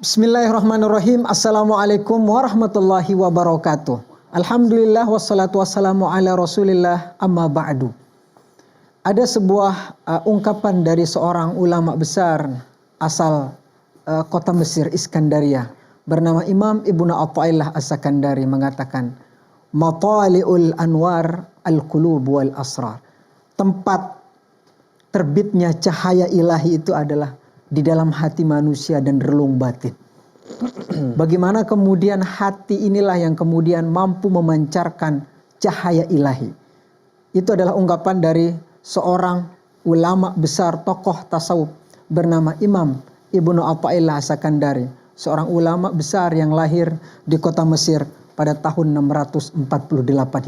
Bismillahirrahmanirrahim. Assalamualaikum warahmatullahi wabarakatuh. Alhamdulillah wassalatu wassalamu ala rasulillah amma ba'du. Ada sebuah ungkapan dari seorang ulama besar asal kota Mesir, Iskandaria, bernama Imam Ibnu Athaillah As-Sakandari, mengatakan, Matali'ul anwar al-qulub wal asrar. Tempat terbitnya cahaya ilahi itu adalah di dalam hati manusia dan relung batin. Bagaimana kemudian hati inilah yang kemudian mampu memancarkan cahaya ilahi. Itu adalah ungkapan dari seorang ulama besar, tokoh tasawuf bernama Imam Ibnu Athaillah As-Sakandari, seorang ulama besar yang lahir di kota Mesir pada tahun 648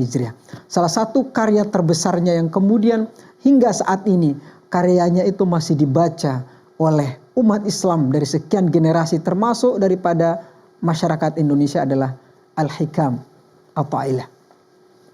Hijriah. Salah satu karya terbesarnya yang kemudian hingga saat ini karyanya itu masih dibaca oleh umat Islam dari sekian generasi, termasuk daripada masyarakat Indonesia, adalah Al-Hikam Athaillah.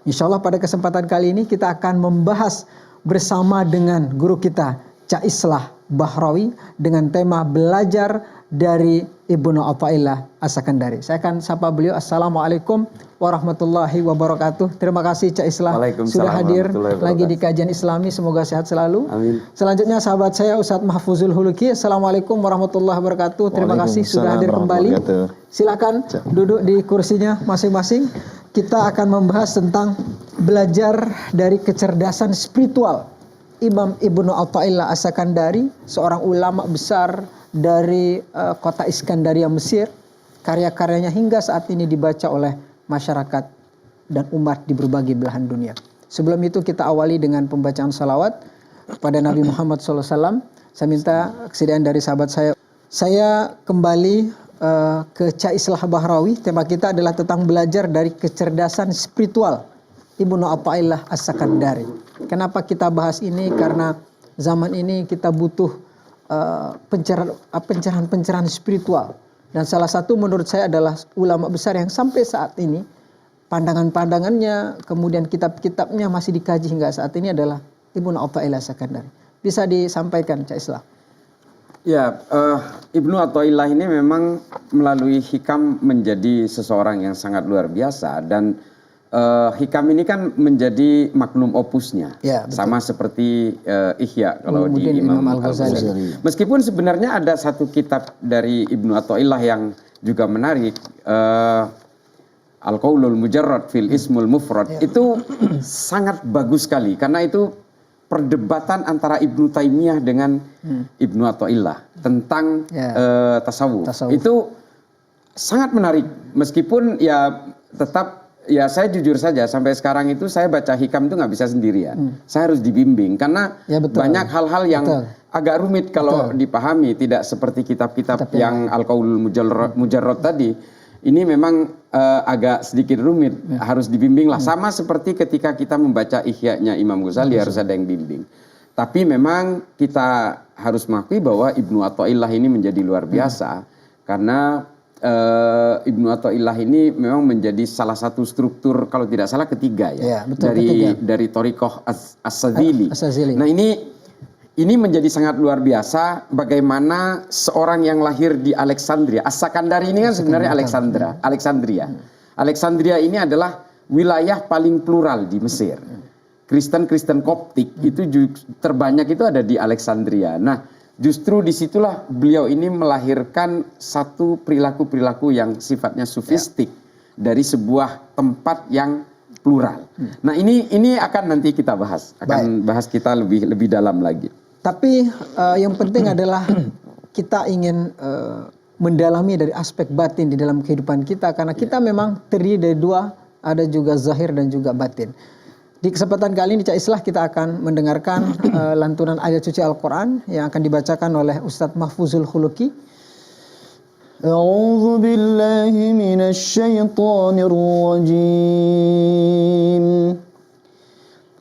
Insya Allah pada kesempatan kali ini kita akan membahas bersama dengan guru kita Cak Islah Bahrawi dengan tema belajar dari Ibnu Athaillah As-Sakandari. Saya akan sapa beliau. Assalamualaikum warahmatullahi wabarakatuh. Terima kasih Cak Islah sudah hadir lagi di kajian Islami. Semoga sehat selalu. Amin. Selanjutnya sahabat saya Ustadz Mahfuzul Huluki. Assalamualaikum warahmatullahi wabarakatuh. Terima kasih sudah hadir kembali. Silakan duduk di kursinya masing-masing. Kita akan membahas tentang belajar dari kecerdasan spiritual Imam Ibnu Athaillah As-Sakandari, seorang ulama besar dari kota Iskandaria Mesir. Karya-karyanya hingga saat ini dibaca oleh masyarakat dan umat di berbagai belahan dunia. Sebelum itu kita awali dengan pembacaan salawat kepada Nabi Muhammad SAW. Saya minta kesediaan dari sahabat saya. Saya kembali ke Cak Islah Bahrawi. Tema kita adalah tentang belajar dari kecerdasan spiritual Ibnu Athaillah As-Sakandari. Kenapa kita bahas ini? Karena zaman ini kita butuh pencerahan spiritual. Dan salah satu menurut saya adalah ulama besar yang sampai saat ini pandangan-pandangannya, kemudian kitab-kitabnya masih dikaji hingga saat ini adalah Ibnu Athaillah As-Sakandari. Bisa disampaikan Cak Islah? Ya, Ibnu Athaillah ini memang melalui hikam menjadi seseorang yang sangat luar biasa, dan hikam ini kan menjadi magnum opusnya, ya, sama seperti Ihya kalau di Imam Al-Ghazali. Meskipun sebenarnya ada satu kitab dari Ibnu Athaillah yang juga menarik, Al-Qaulul Mujarrad fil Ismul Mufrad, ya. Itu sangat bagus sekali karena itu perdebatan antara Ibnu Taimiyah dengan Ibnu Athaillah tentang tasawuf. Itu sangat menarik, meskipun ya tetap. Ya saya jujur saja sampai sekarang itu saya baca hikam itu nggak bisa sendirian. Saya harus dibimbing karena banyak hal-hal yang agak rumit kalau dipahami. Tidak seperti kitab-kitab yang Al-Qaulul Mujarrad tadi. Ini memang agak sedikit rumit, harus dibimbing lah. Sama seperti ketika kita membaca Ihya-nya Imam Ghazali, harus ada yang bimbing. Tapi memang kita harus mengakui bahwa Ibnu Athaillah ini menjadi luar biasa karena Ibnu Athaillah ini memang menjadi salah satu struktur, kalau tidak salah ketiga ya, betul, dari Thariqah As-Sadzili. Nah ini menjadi sangat luar biasa bagaimana seorang yang lahir di Alexandria. As-Sakandari ini kan sebenarnya Alexandria. Alexandria ini adalah wilayah paling plural di Mesir. Kristen Koptik itu terbanyak itu ada di Alexandria. Nah, justru disitulah beliau ini melahirkan satu perilaku-perilaku yang sifatnya sufistik dari sebuah tempat yang plural. Nah ini akan nanti kita bahas, bahas kita lebih dalam lagi. Tapi yang penting adalah kita ingin mendalami dari aspek batin di dalam kehidupan kita, karena kita memang terdiri dari dua, ada juga zahir dan juga batin. Di kesempatan kali ini Cak Islah kita akan mendengarkan lantunan ayat suci Al-Quran yang akan dibacakan oleh Ustadz Mahfuzul Huluki. A'udzu billahi minasy syaithanir rajim.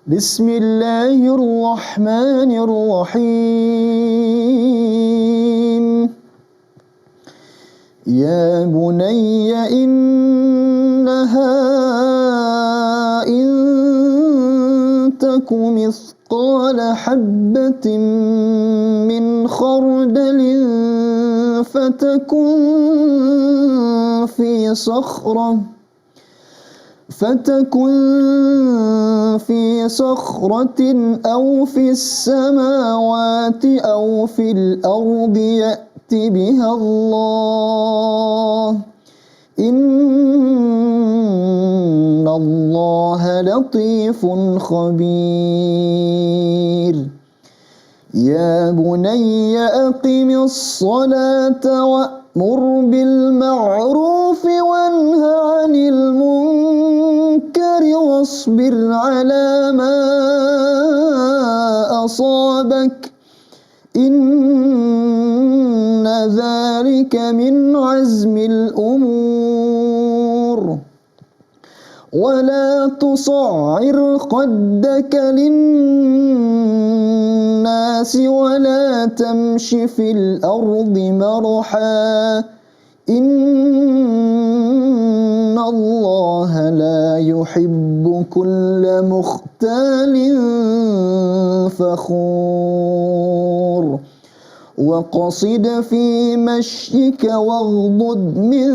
Bismillahirrahmanirrahim. Ya bunayya innaha تك مثقال حبة من خردل فتكن في صخرة أو في السماوات أو في الأرض يأت بها الله إن الله لطيف خبير يا بني أقم الصلاة وأمر بالمعروف وانه عن المنكر واصبر على ما أصابك إن ذلك من عزم الأمور ولا تصعر خدك للناس ولا تمش في الأرض مرحا إن الله لا يحب كل مختال فخور وقصد في مشيك واغضض من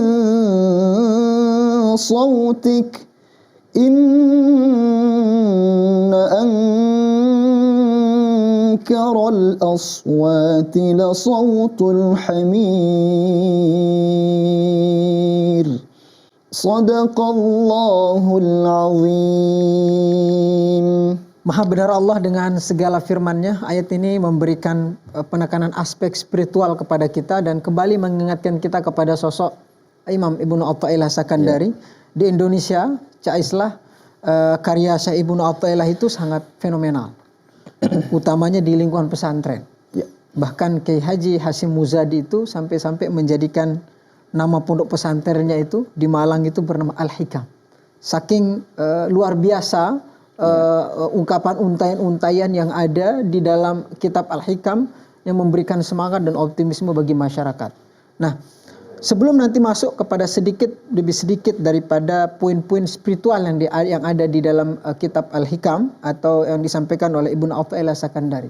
صوتك إن أنكر الأصوات لصوت الحمير صدق الله العظيم. Maha benar Allah dengan segala firman-Nya. Ayat ini memberikan penekanan aspek spiritual kepada kita dan kembali mengingatkan kita kepada sosok Imam Ibnu Athaillah Sakandari. Di Indonesia, Cak Islah, karya Syekh Ibnu Athaillah itu sangat fenomenal. Utamanya di lingkungan pesantren. Bahkan Kiai Haji Hasyim Muzadi itu sampai-sampai menjadikan nama pondok pesantrennya itu di Malang itu bernama Al-Hikam. Saking luar biasa ungkapan untayan-untayan yang ada di dalam kitab Al-Hikam yang memberikan semangat dan optimisme bagi masyarakat. Nah, sebelum nanti masuk kepada lebih sedikit daripada poin-poin spiritual yang ada di dalam kitab Al-Hikam atau yang disampaikan oleh Ibnu Athaillah Sakandari.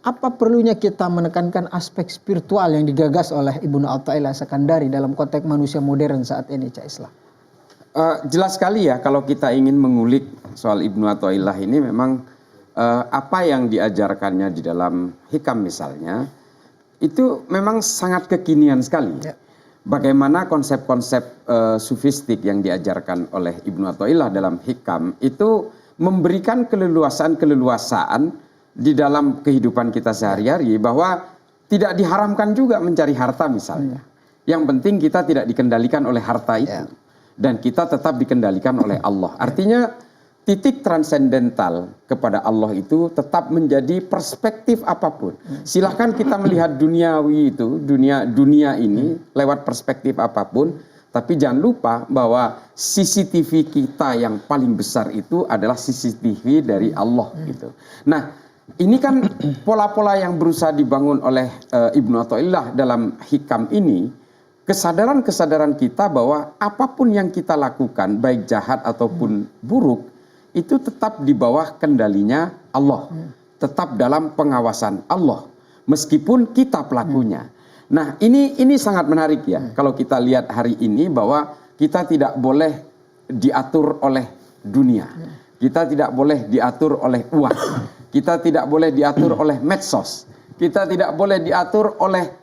Apa perlunya kita menekankan aspek spiritual yang digagas oleh Ibnu Athaillah Sakandari dalam konteks manusia modern saat ini, Cak Islah? Jelas sekali ya kalau kita ingin mengulik soal Ibnu Athaillah ini memang apa yang diajarkannya di dalam Hikam misalnya itu memang sangat kekinian sekali. Ya. Bagaimana konsep-konsep sufistik yang diajarkan oleh Ibnu Athaillah dalam Hikam itu memberikan keleluasaan di dalam kehidupan kita sehari-hari bahwa tidak diharamkan juga mencari harta misalnya. Yang penting kita tidak dikendalikan oleh harta itu. Dan kita tetap dikendalikan oleh Allah. Artinya titik transendental kepada Allah itu tetap menjadi perspektif apapun. Silahkan kita melihat duniawi itu, dunia ini lewat perspektif apapun. Tapi jangan lupa bahwa CCTV kita yang paling besar itu adalah CCTV dari Allah gitu. Nah, ini kan pola-pola yang berusaha dibangun oleh Ibnu Athaillah dalam Hikam ini. Kesadaran kita bahwa apapun yang kita lakukan, baik jahat ataupun buruk, itu tetap di bawah kendalinya Allah. Tetap dalam pengawasan Allah. Meskipun kita pelakunya. Nah ini sangat menarik ya. Kalau kita lihat hari ini bahwa kita tidak boleh diatur oleh dunia. Kita tidak boleh diatur oleh uang. Kita tidak boleh diatur oleh medsos. Kita tidak boleh diatur oleh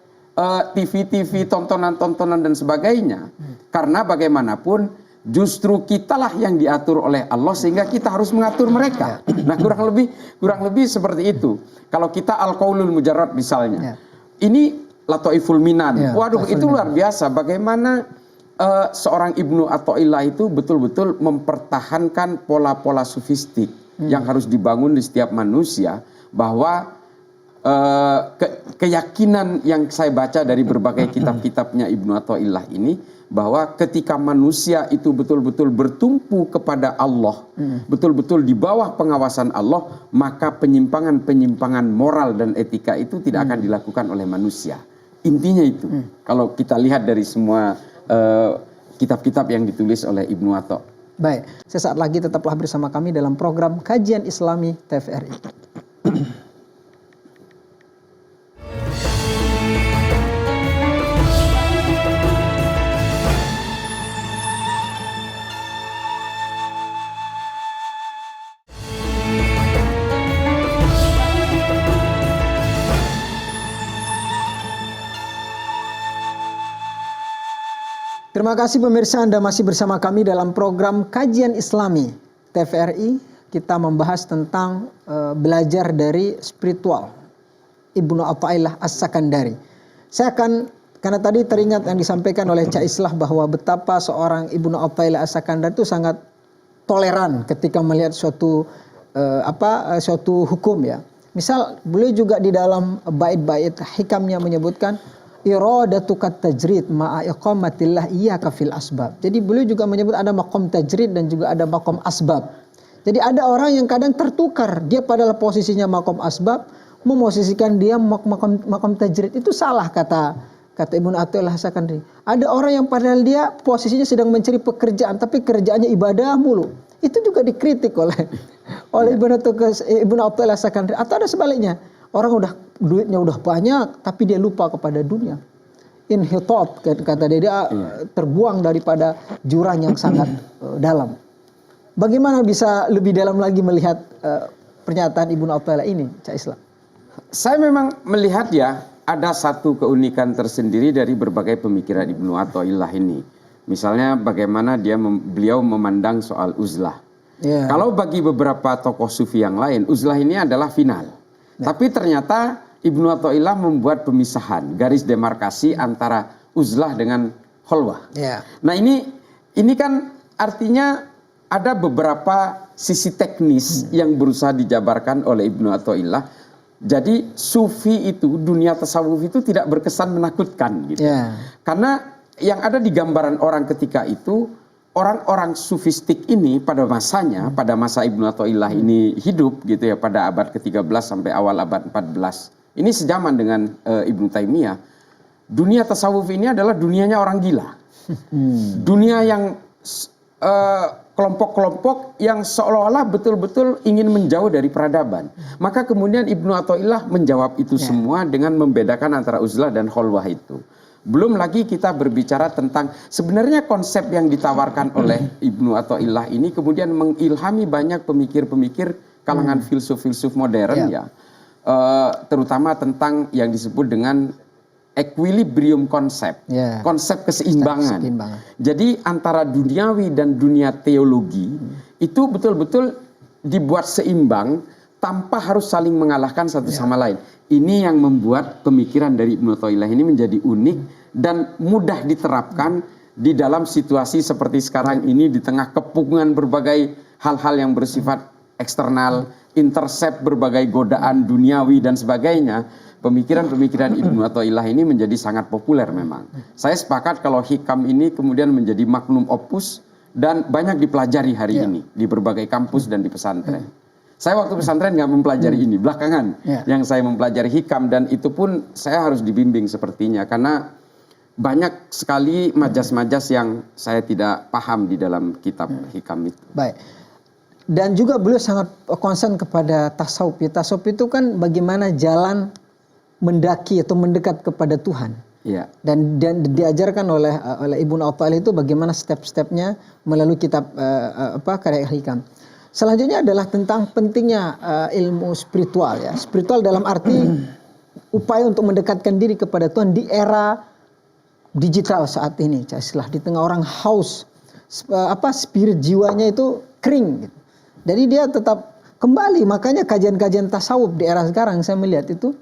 TV-TV, tontonan-tontonan dan sebagainya. Karena bagaimanapun justru kitalah yang diatur oleh Allah sehingga kita harus mengatur mereka. Nah kurang lebih seperti itu. Kalau kita al-qaulul mujarrad misalnya. Ini Lataiful Minan. Waduh itu luar biasa. Bagaimana seorang Ibnu Athaillah itu betul-betul mempertahankan pola-pola sufistik yang harus dibangun di setiap manusia. Bahwa keyakinan yang saya baca dari berbagai kitab-kitabnya Ibnu Athaillah ini bahwa ketika manusia itu betul-betul bertumpu kepada Allah, betul-betul di bawah pengawasan Allah, maka penyimpangan-penyimpangan moral dan etika itu tidak akan dilakukan oleh manusia. Intinya itu. Kalau kita lihat dari semua kitab-kitab yang ditulis oleh Ibnu Athaillah. Baik, sesaat lagi tetaplah bersama kami dalam program Kajian Islami TVRI. Terima kasih pemirsa, Anda masih bersama kami dalam program Kajian Islami TVRI. Kita membahas tentang belajar dari spiritual Ibnu Athaillah As-Sakandari. Saya akan, karena tadi teringat yang disampaikan oleh Cak Islah bahwa betapa seorang Ibnu Athaillah As-Sakandari itu sangat toleran ketika melihat suatu hukum ya. Misal beliau juga di dalam bait-bait hikamnya menyebutkan iradatukat tajrid ma'a iqamatillah iyyaka fil asbab. Jadi beliau juga menyebut ada maqam tajrid dan juga ada maqam asbab. Jadi ada orang yang kadang tertukar, dia padahal posisinya maqam asbab, memosisikan dia maqam tajrid. Itu salah kata Ibnu Athaillah As-Sakandari. Ada orang yang padahal dia posisinya sedang mencari pekerjaan tapi kerjaannya ibadah mulu. Itu juga dikritik oleh Ibnu Athaillah As-Sakandari. Atau ada sebaliknya, orang duitnya udah banyak tapi dia lupa kepada dunia. Inhitat kata dia terbuang daripada jurang yang sangat dalam. Bagaimana bisa lebih dalam lagi melihat pernyataan Ibnu Athaillah ini, Cak Islam? Saya memang melihat ya ada satu keunikan tersendiri dari berbagai pemikiran Ibnu Athaillah ini. Misalnya bagaimana beliau memandang soal uzlah. Yeah. Kalau bagi beberapa tokoh sufi yang lain, uzlah ini adalah final. Yeah. Tapi ternyata Ibnu Athaillah membuat pemisahan, garis demarkasi antara uzlah dengan kholwah. Yeah. Nah ini kan artinya ada beberapa sisi teknis yang berusaha dijabarkan oleh Ibnu Athaillah. Jadi sufi itu, dunia tasawuf itu tidak berkesan menakutkan gitu. Yeah. Karena yang ada di gambaran orang ketika itu, orang-orang sufistik ini pada masanya, pada masa Ibnu Athaillah ini hidup gitu ya, pada abad ke-13 sampai awal abad 14. Ini sejaman dengan Ibnu Taimiyah. Dunia tasawuf ini adalah dunianya orang gila. Dunia yang kelompok-kelompok yang seolah-olah betul-betul ingin menjauh dari peradaban. Maka kemudian Ibnu Athaillah menjawab itu semua dengan membedakan antara uzlah dan kholwah itu. Belum lagi kita berbicara tentang sebenarnya konsep yang ditawarkan oleh Ibnu Athaillah ini kemudian mengilhami banyak pemikir-pemikir kalangan filsuf-filsuf modern ya. Terutama tentang yang disebut dengan equilibrium konsep, konsep keseimbangan. Jadi antara duniawi dan dunia teologi itu betul-betul dibuat seimbang tanpa harus saling mengalahkan satu sama lain. Ini yang membuat pemikiran dari Ibnu Athaillah ini menjadi unik dan mudah diterapkan di dalam situasi seperti sekarang ini di tengah kepungan berbagai hal-hal yang bersifat eksternal, intercept berbagai godaan duniawi dan sebagainya. Pemikiran-pemikiran Ibnu Athaillah ini menjadi sangat populer memang. Saya sepakat kalau hikam ini kemudian menjadi magnum opus dan banyak dipelajari hari ini di berbagai kampus dan di pesantren. Saya waktu pesantren nggak mempelajari ini, belakangan yang saya mempelajari hikam dan itu pun saya harus dibimbing sepertinya karena banyak sekali majas-majas yang saya tidak paham di dalam kitab hikam itu. Baik. Dan juga beliau sangat concern kepada tasawuf. Tasawuf itu kan bagaimana jalan mendaki atau mendekat kepada Tuhan. Ya. Dan diajarkan oleh Ibnu Athaillah itu bagaimana step-stepnya melalui kitab karya hikam. Selanjutnya adalah tentang pentingnya ilmu spiritual ya. Spiritual dalam arti upaya untuk mendekatkan diri kepada Tuhan di era digital saat ini. Istilah di tengah orang haus, spirit jiwanya itu kering gitu. Jadi dia tetap kembali, makanya kajian-kajian tasawuf di era sekarang saya melihat itu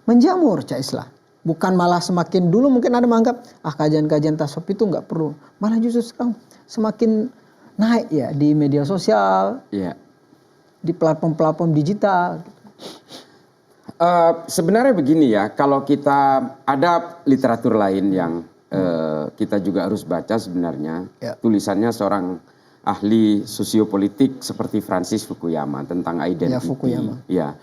menjamur Islah. Bukan malah semakin dulu mungkin ada menganggap kajian-kajian tasawuf itu nggak perlu. Malah justru sekarang semakin naik ya di media sosial, di platform-platform digital. Sebenarnya begini ya, kalau kita ada literatur lain yang kita juga harus baca sebenarnya. Tulisannya seorang ahli sosiopolitik seperti Francis Fukuyama tentang identity. Ya,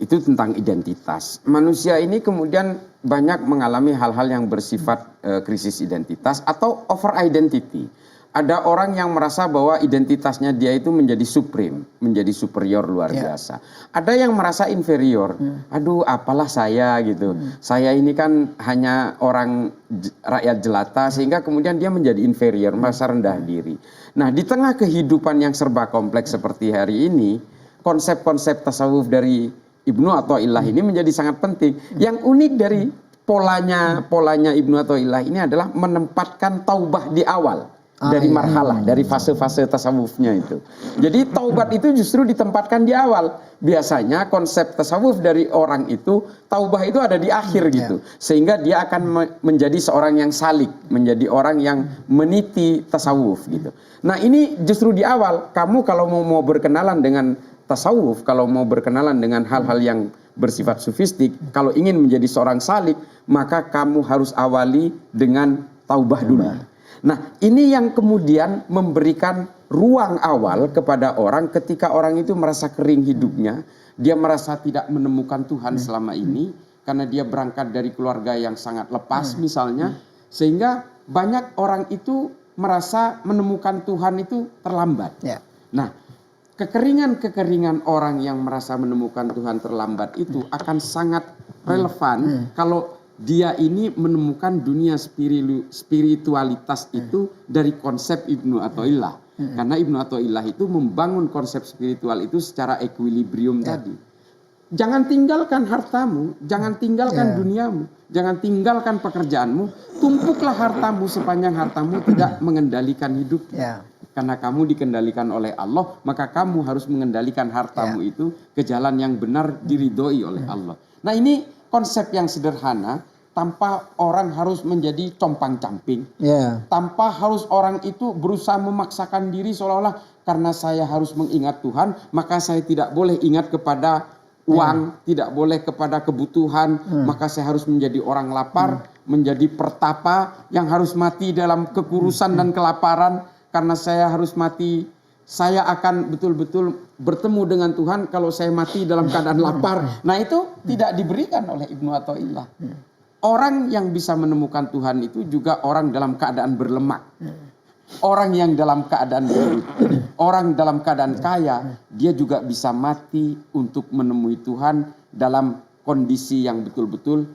itu tentang identitas. Manusia ini kemudian banyak mengalami hal-hal yang bersifat krisis identitas atau over identity. Ada orang yang merasa bahwa identitasnya dia itu menjadi supreme, menjadi superior luar biasa. Ada yang merasa inferior. Aduh, apalah saya gitu. Saya ini kan hanya orang rakyat jelata sehingga kemudian dia menjadi inferior, merasa rendah diri. Nah, di tengah kehidupan yang serba kompleks seperti hari ini, konsep-konsep tasawuf dari Ibnu Athaillah ini menjadi sangat penting. Yang unik dari polanya Ibnu Athaillah ini adalah menempatkan taubah di awal dari marhalah, dari fase-fase tasawufnya itu. Jadi taubat itu justru ditempatkan di awal. Biasanya konsep tasawuf dari orang itu, taubah itu ada di akhir gitu. Sehingga dia akan menjadi seorang yang salik, menjadi orang yang meniti tasawuf gitu. Nah ini justru di awal, kamu kalau mau berkenalan dengan tasawuf, kalau mau berkenalan dengan hal-hal yang bersifat sufistik, kalau ingin menjadi seorang salik, maka kamu harus awali dengan taubah dulu. Nah ini yang kemudian memberikan ruang awal kepada orang ketika orang itu merasa kering hidupnya, dia merasa tidak menemukan Tuhan selama ini, karena dia berangkat dari keluarga yang sangat lepas misalnya, sehingga banyak orang itu merasa menemukan Tuhan itu terlambat. Nah kekeringan-kekeringan orang yang merasa menemukan Tuhan terlambat itu akan sangat relevan kalau dia ini menemukan dunia spiritualitas itu dari konsep Ibnu Athaillah. Karena Ibnu Athaillah itu membangun konsep spiritual itu secara equilibrium tadi. Jangan tinggalkan hartamu, jangan tinggalkan duniamu, jangan tinggalkan pekerjaanmu, tumpuklah hartamu sepanjang hartamu tidak mengendalikan hidupmu. Karena kamu dikendalikan oleh Allah, maka kamu harus mengendalikan hartamu itu ke jalan yang benar, diridhoi oleh Allah. Nah ini konsep yang sederhana, tanpa orang harus menjadi compang-camping, tanpa harus orang itu berusaha memaksakan diri seolah-olah karena saya harus mengingat Tuhan, maka saya tidak boleh ingat kepada uang, tidak boleh kepada kebutuhan, maka saya harus menjadi orang lapar, menjadi pertapa yang harus mati dalam kekurusan dan kelaparan, karena saya harus mati. Saya akan betul-betul bertemu dengan Tuhan kalau saya mati dalam keadaan lapar. Nah itu tidak diberikan oleh Ibnu Athaillah. Orang yang bisa menemukan Tuhan itu juga orang dalam keadaan berlemak. Orang yang dalam keadaan buruk, orang dalam keadaan kaya, dia juga bisa mati untuk menemui Tuhan dalam kondisi yang betul-betul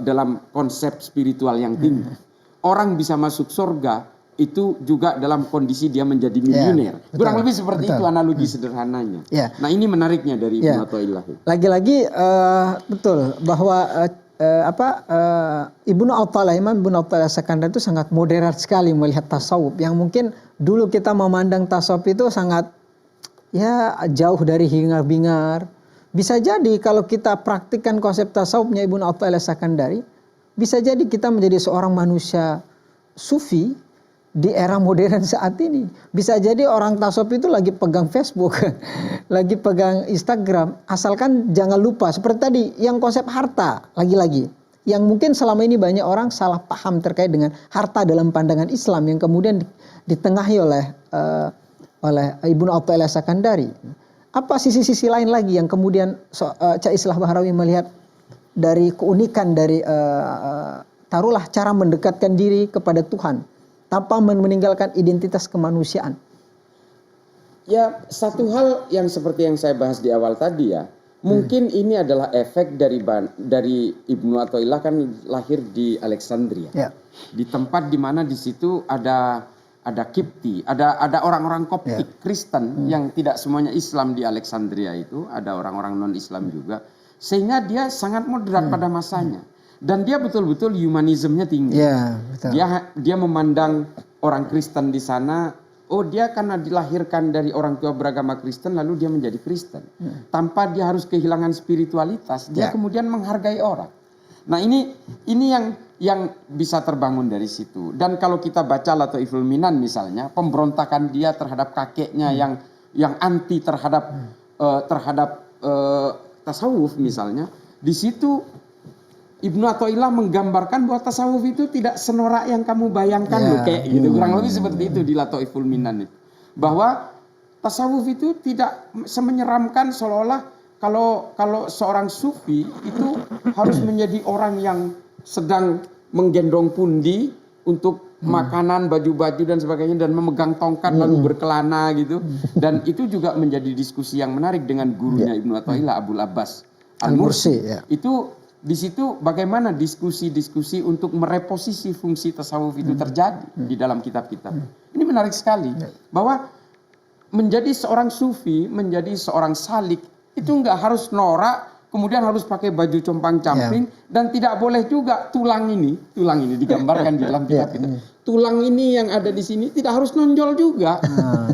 dalam konsep spiritual yang tinggi. Orang bisa masuk surga itu juga dalam kondisi dia menjadi miliuner. Kurang lebih seperti itu analogi sederhananya. Nah ini menariknya dari Ibnu Athaillah. Lagi-lagi betul bahwa Ibnu Athaillah, Imam Ibnu Athaillah As-Sakandari itu sangat moderat sekali melihat tasawuf, yang mungkin dulu kita memandang tasawuf itu sangat jauh dari hingar-bingar. Bisa jadi kalau kita praktikkan konsep tasawufnya Ibnu Athaillah As-Sakandari, bisa jadi kita menjadi seorang manusia sufi di era modern saat ini. Bisa jadi orang tasawuf itu lagi pegang Facebook, lagi pegang Instagram, asalkan jangan lupa seperti tadi yang konsep harta, lagi-lagi yang mungkin selama ini banyak orang salah paham terkait dengan harta dalam pandangan Islam yang kemudian ditengahi oleh Ibnu Athaillah As-Sakandari. Apa sisi-sisi lain lagi yang kemudian Cak Islah Bahrawi melihat dari keunikan dari taruhlah cara mendekatkan diri kepada Tuhan tanpa meninggalkan identitas kemanusiaan? Ya, satu hal yang seperti yang saya bahas di awal tadi ya, mungkin ini adalah efek dari Ibnu Athaillah kan lahir di Alexandria, di tempat di mana di situ ada Kipti, ada orang-orang Koptik Kristen yang tidak semuanya Islam di Alexandria itu, ada orang-orang non Islam juga, sehingga dia sangat moderat pada masanya. Dan dia betul-betul humanismenya tinggi. Betul. Dia memandang orang Kristen di sana, dia karena dilahirkan dari orang tua beragama Kristen lalu dia menjadi Kristen. Tanpa dia harus kehilangan spiritualitas, dia kemudian menghargai orang. Nah ini yang bisa terbangun dari situ. Dan kalau kita baca Lataiful Minan misalnya, pemberontakan dia terhadap kakeknya yang anti terhadap tasawuf misalnya, di situ Ibnu Athaillah menggambarkan bahwa tasawuf itu tidak senorak yang kamu bayangkan loh, kayak gitu. Kurang lebih seperti itu di Lataiful Minan itu. Bahwa tasawuf itu tidak semenyeramkan seolah-olah kalau seorang sufi itu harus menjadi orang yang sedang menggendong pundi untuk makanan, baju-baju dan sebagainya, dan memegang tongkat lalu berkelana gitu. Dan itu juga menjadi diskusi yang menarik dengan gurunya Ibnu Athaillah, Abul Abbas Al-Mursi. Itu di situ bagaimana diskusi-diskusi untuk mereposisi fungsi tasawuf itu terjadi di dalam kitab-kitab. Ini menarik sekali bahwa menjadi seorang sufi, menjadi seorang salik itu nggak harus norak kemudian harus pakai baju compang-camping, dan tidak boleh juga tulang ini digambarkan di dalam kitab kita. Tulang ini yang ada di sini tidak harus nonjol juga.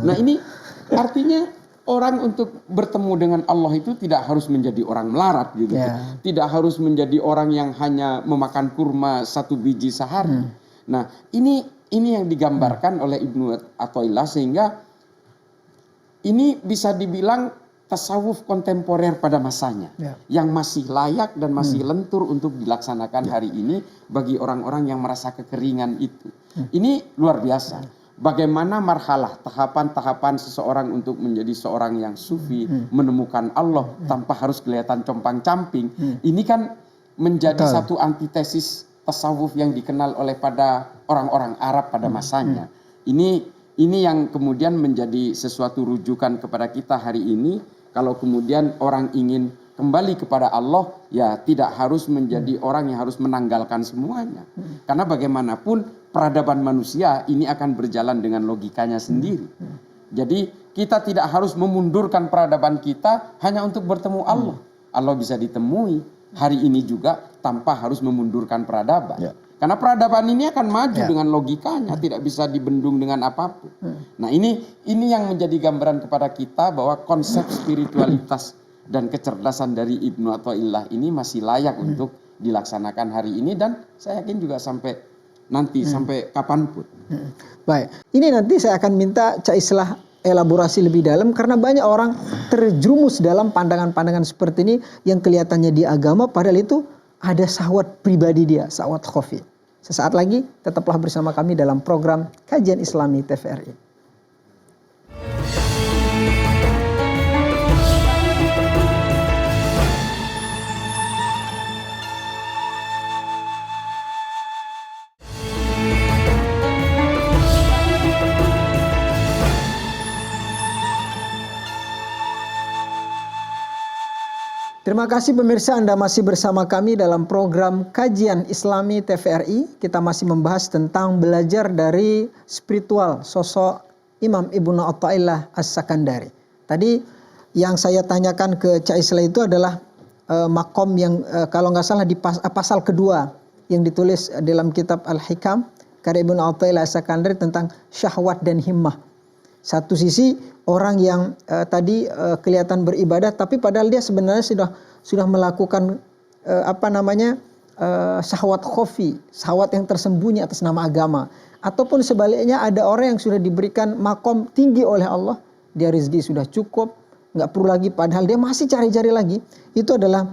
Nah, ini artinya orang untuk bertemu dengan Allah itu tidak harus menjadi orang melarat gitu. Tidak harus menjadi orang yang hanya memakan kurma 1 biji sehari. Nah, ini yang digambarkan oleh Ibnu Athaillah, sehingga ini bisa dibilang tasawuf kontemporer pada masanya, yang masih layak dan masih lentur untuk dilaksanakan hari ini bagi orang-orang yang merasa kekeringan itu. Ini luar biasa. Bagaimana marhalah, tahapan-tahapan seseorang untuk menjadi seorang yang sufi, menemukan Allah tanpa harus kelihatan compang-camping. Ini kan menjadi satu antitesis tasawuf yang dikenal oleh pada orang-orang Arab pada masanya. Ini yang kemudian menjadi sesuatu rujukan kepada kita hari ini. Kalau kemudian orang ingin kembali kepada Allah, ya tidak harus menjadi orang yang harus menanggalkan semuanya. Karena bagaimanapun peradaban manusia ini akan berjalan dengan logikanya sendiri. Jadi kita tidak harus memundurkan peradaban kita hanya untuk bertemu Allah. Allah bisa ditemui hari ini juga tanpa harus memundurkan peradaban. Karena peradaban ini akan maju dengan logikanya, tidak bisa dibendung dengan apapun. Nah, ini yang menjadi gambaran kepada kita bahwa konsep spiritualitas dan kecerdasan dari Ibnu Athaillah ini masih layak untuk dilaksanakan hari ini, dan saya yakin juga sampai nanti, sampai kapanpun. Baik, ini nanti saya akan minta Cak Islah elaborasi lebih dalam, karena banyak orang terjerumus dalam pandangan-pandangan seperti ini yang kelihatannya di agama, padahal itu ada syahwat pribadi dia, syahwat khafi. Sesaat lagi tetaplah bersama kami dalam program Kajian Islami TVRI. Terima kasih pemirsa, Anda masih bersama kami dalam program Kajian Islami TVRI. Kita masih membahas tentang belajar dari spiritual sosok Imam Ibnu Athaillah As-Sakandari. Tadi yang saya tanyakan ke Cak Islah itu adalah makom yang kalau nggak salah di pasal kedua yang ditulis dalam kitab Al-Hikam karya Ibnu Athaillah As-Sakandari tentang syahwat dan himmah. Satu sisi orang yang tadi kelihatan beribadah, tapi padahal dia sebenarnya sudah melakukan syahwat khafi, syahwat yang tersembunyi atas nama agama. Ataupun sebaliknya ada orang yang sudah diberikan makom tinggi oleh Allah, dia rezeki sudah cukup, nggak perlu lagi, padahal dia masih cari-cari lagi. Itu adalah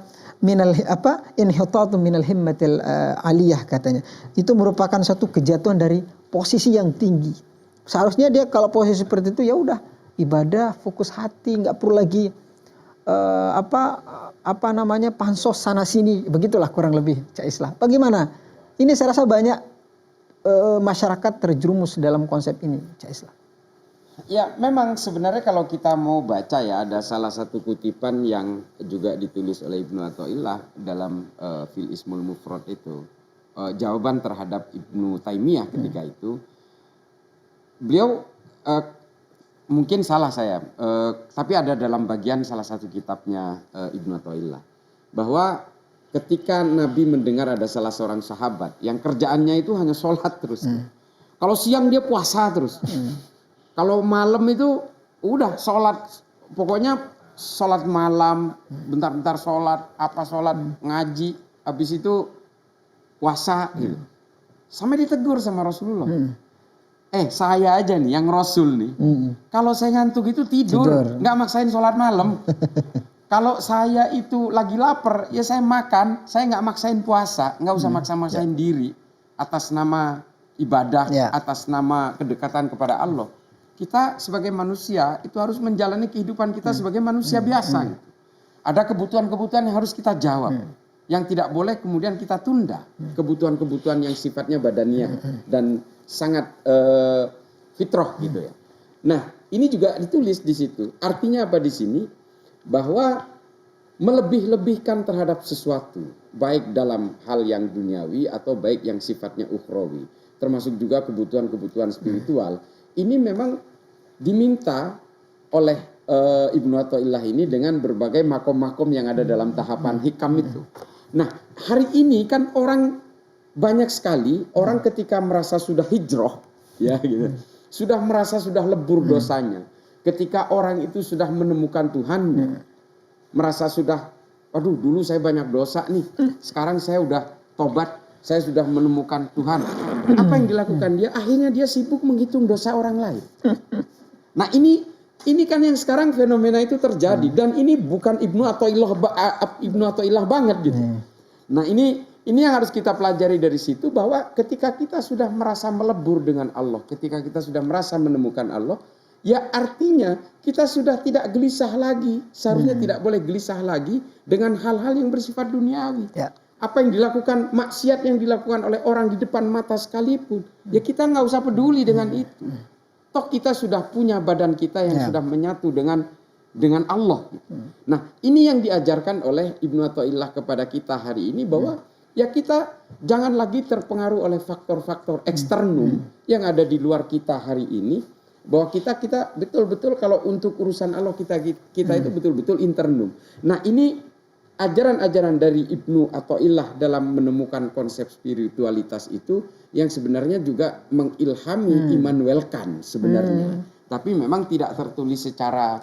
inhitatu minal himmatil aliyah katanya. Itu merupakan satu kejatuhan dari posisi yang tinggi. Seharusnya dia kalau posisi seperti itu ya udah ibadah, fokus hati, nggak perlu lagi pansos sana sini, begitulah kurang lebih Cak Islah. Bagaimana? Ini saya rasa banyak masyarakat terjerumus dalam konsep ini, Cak Islah. Ya, memang sebenarnya kalau kita mau baca ya, ada salah satu kutipan yang juga ditulis oleh Ibnu Athaillah dalam Fil Ismul Mufrad itu, jawaban terhadap Ibnu Taimiyah ketika itu. Beliau mungkin salah saya, tapi ada dalam bagian salah satu kitabnya Ibnu Athaillah, bahwa ketika Nabi mendengar ada salah seorang sahabat yang kerjaannya itu hanya sholat terus. Kalau siang dia puasa terus. Kalau malam itu udah sholat, pokoknya sholat malam, bentar-bentar sholat, ngaji, habis itu puasa gitu. Sampai ditegur sama Rasulullah. Saya aja nih yang Rasul nih. Kalau saya ngantuk itu tidur. Nggak maksain sholat malam. Kalau saya itu lagi lapar, ya saya makan. Saya nggak maksain puasa. Nggak usah maksa-maksain diri. Atas nama ibadah, atas nama kedekatan kepada Allah. Kita sebagai manusia itu harus menjalani kehidupan kita sebagai manusia biasa. Gitu. Ada kebutuhan-kebutuhan yang harus kita jawab. Yang tidak boleh kemudian kita tunda. Kebutuhan-kebutuhan yang sifatnya badaniah dan sangat fitrah gitu ya. Nah, ini juga ditulis di situ. Artinya apa di sini? Bahwa melebih-lebihkan terhadap sesuatu, baik dalam hal yang duniawi atau baik yang sifatnya ukhrawi, termasuk juga kebutuhan-kebutuhan spiritual, ini memang diminta oleh Ibnu Athaillah ini dengan berbagai makom-makom yang ada dalam tahapan hikam itu. Nah, hari ini kan orang banyak sekali orang ketika merasa sudah hijrah, ya gitu, sudah merasa sudah lebur dosanya. Ketika orang itu sudah menemukan Tuhan, merasa sudah, aduh dulu saya banyak dosa nih, sekarang saya udah tobat, saya sudah menemukan Tuhan. Apa yang dilakukan dia? Akhirnya dia sibuk menghitung dosa orang lain. Nah ini kan yang sekarang fenomena itu terjadi, dan ini bukan Ibnu Athaillah banget gitu. Nah ini yang harus kita pelajari dari situ, bahwa ketika kita sudah merasa melebur dengan Allah, ketika kita sudah merasa menemukan Allah, ya artinya kita sudah tidak gelisah lagi. Seharusnya tidak boleh gelisah lagi dengan hal-hal yang bersifat duniawi. Ya. Apa yang dilakukan, maksiat yang dilakukan oleh orang di depan mata sekalipun, ya kita nggak usah peduli dengan itu. Toh kita sudah punya badan kita yang sudah menyatu dengan Allah. Nah ini yang diajarkan oleh Ibnu Athaillah kepada kita hari ini, bahwa ya kita jangan lagi terpengaruh oleh faktor-faktor eksternum yang ada di luar kita hari ini, bahwa kita betul-betul kalau untuk urusan Allah kita itu betul-betul internum. Nah ini ajaran-ajaran dari Ibnu Athaillah dalam menemukan konsep spiritualitas itu yang sebenarnya juga mengilhami Immanuel Kant sebenarnya. Tapi memang tidak tertulis secara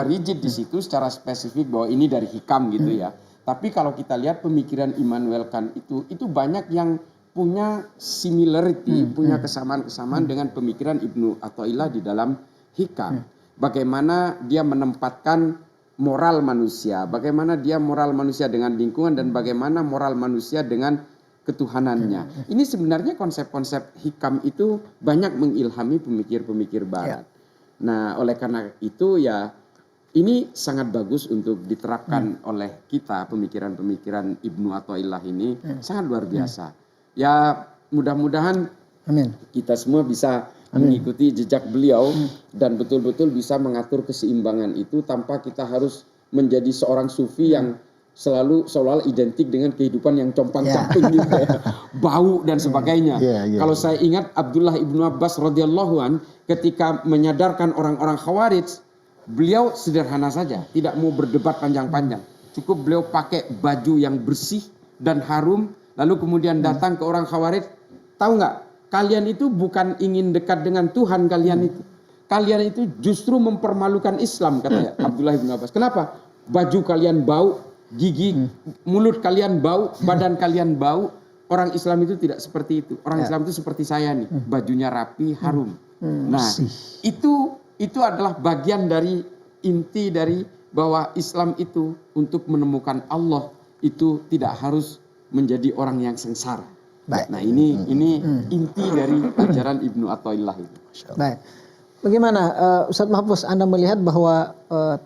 rigid di situ, secara spesifik bahwa ini dari hikam gitu ya. Tapi kalau kita lihat pemikiran Immanuel Kant itu banyak yang punya similarity, punya kesamaan-kesamaan dengan pemikiran Ibnu Athaillah di dalam hikam. Bagaimana dia menempatkan moral manusia, bagaimana dia moral manusia dengan lingkungan, dan bagaimana moral manusia dengan ketuhanannya. Ini sebenarnya konsep-konsep hikam itu banyak mengilhami pemikir-pemikir barat. Nah, oleh karena itu ya ini sangat bagus untuk diterapkan oleh kita, pemikiran-pemikiran Ibnu Athaillah ini sangat luar biasa. Ya mudah-mudahan kita semua bisa mengikuti jejak beliau dan betul-betul bisa mengatur keseimbangan itu tanpa kita harus menjadi seorang sufi yang selalu seolah identik dengan kehidupan yang compang-camping gitu ya, bau dan sebagainya. Kalau saya ingat Abdullah ibnu Abbas radhiyallahu an ketika menyadarkan orang-orang Khawarij, beliau sederhana saja, tidak mau berdebat panjang-panjang. Cukup beliau pakai baju yang bersih dan harum, lalu kemudian datang ke orang Khawarij, tahu nggak? Kalian itu bukan ingin dekat dengan Tuhan kalian itu. Kalian itu justru mempermalukan Islam, kata Abdullah ibnu Abbas. Kenapa? Baju kalian bau, gigi, mulut kalian bau, badan kalian bau. Orang Islam itu tidak seperti itu. Orang Islam itu seperti saya nih, bajunya rapi, harum. Nah, itu adalah bagian dari inti dari bahwa Islam itu untuk menemukan Allah itu tidak harus menjadi orang yang sengsara. Baik. Nah ini inti dari ajaran Ibnu Athaillah itu. Baik. Bagaimana Ustadz Mahfuz, Anda melihat bahwa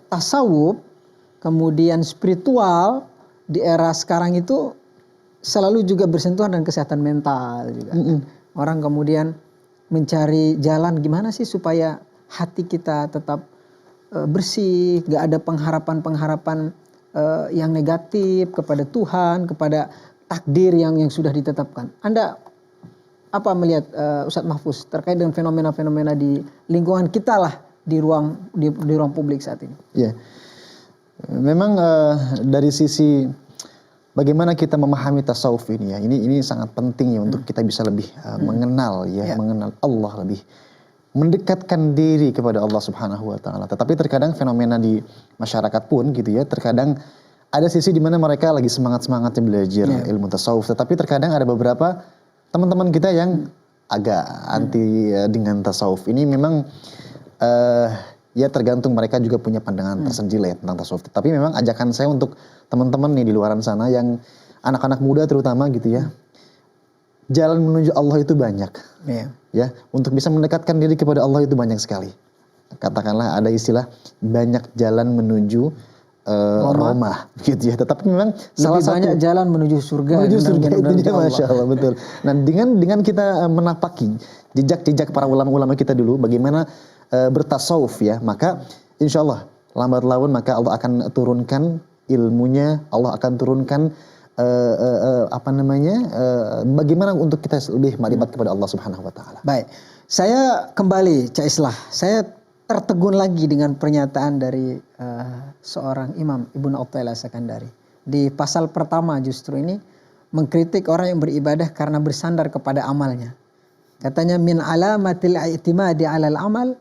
tasawuf kemudian spiritual di era sekarang itu selalu juga bersentuhan dengan kesehatan mental juga. Orang kemudian mencari jalan gimana sih supaya hati kita tetap bersih, gak ada pengharapan-pengharapan yang negatif kepada Tuhan, kepada takdir yang sudah ditetapkan. Anda apa melihat Ustadz Mahfuz terkait dengan fenomena-fenomena di lingkungan kita lah di ruang publik saat ini? Ya, memang dari sisi bagaimana kita memahami tasawuf ini ya, ini sangat penting ya untuk kita bisa lebih mengenal mengenal Allah, lebih mendekatkan diri kepada Allah Subhanahu wa taala. Tetapi terkadang fenomena di masyarakat pun gitu ya, terkadang ada sisi di mana mereka lagi semangat-semangatnya belajar ilmu tasawuf, tetapi terkadang ada beberapa teman-teman kita yang agak anti dengan tasawuf. Ini memang ya tergantung, mereka juga punya pandangan tersendiri ya tentang tasawuf. Tapi memang ajakan saya untuk teman-teman nih di luaran sana yang anak-anak muda terutama gitu ya, jalan menuju Allah itu banyak. Ya, untuk bisa mendekatkan diri kepada Allah itu banyak sekali. Katakanlah ada istilah banyak jalan menuju Roma gitu ya. Tetapi memang salah satu banyak jalan menuju surga. Menuju surga itu dia, Masya Allah, betul. Nah dengan kita menapaki jejak-jejak para ulama-ulama kita dulu, bagaimana bertasawuf ya, maka insya Allah lambat laun maka Allah akan turunkan ilmunya, Allah akan turunkan bagaimana untuk kita lebih maribat kepada Allah Subhanahu wa taala. Baik. Saya kembali Cak Islah. Saya tertegun lagi dengan pernyataan dari seorang imam Ibnu Athaillah Sakandari. Di pasal pertama justru ini mengkritik orang yang beribadah karena bersandar kepada amalnya. Katanya min alamatil i'timadi 'alal amal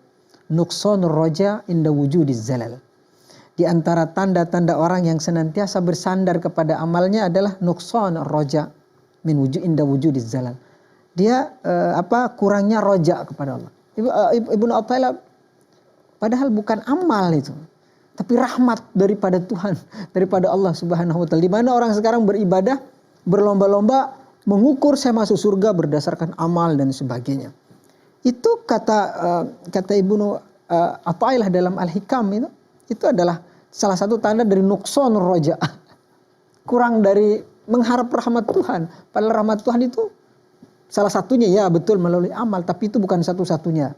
nuqsanur raja inda wujudiz zalal. Di antara tanda-tanda orang yang senantiasa bersandar kepada amalnya adalah nuqsanur raja min wujud inda wujudiz zalal. Dia kurangnya roja kepada Allah. Ibnu Athaillah padahal bukan amal itu, tapi rahmat daripada Tuhan, daripada Allah Subhanahu wa taala. Di mana orang sekarang beribadah berlomba-lomba mengukur saya masuk surga berdasarkan amal dan sebagainya. Itu kata Ibnu Athaillah dalam Al-Hikam itu adalah salah satu tanda dari nuqsanur roja. Kurang dari mengharap rahmat Tuhan. Padahal rahmat Tuhan itu salah satunya ya betul melalui amal, tapi itu bukan satu-satunya.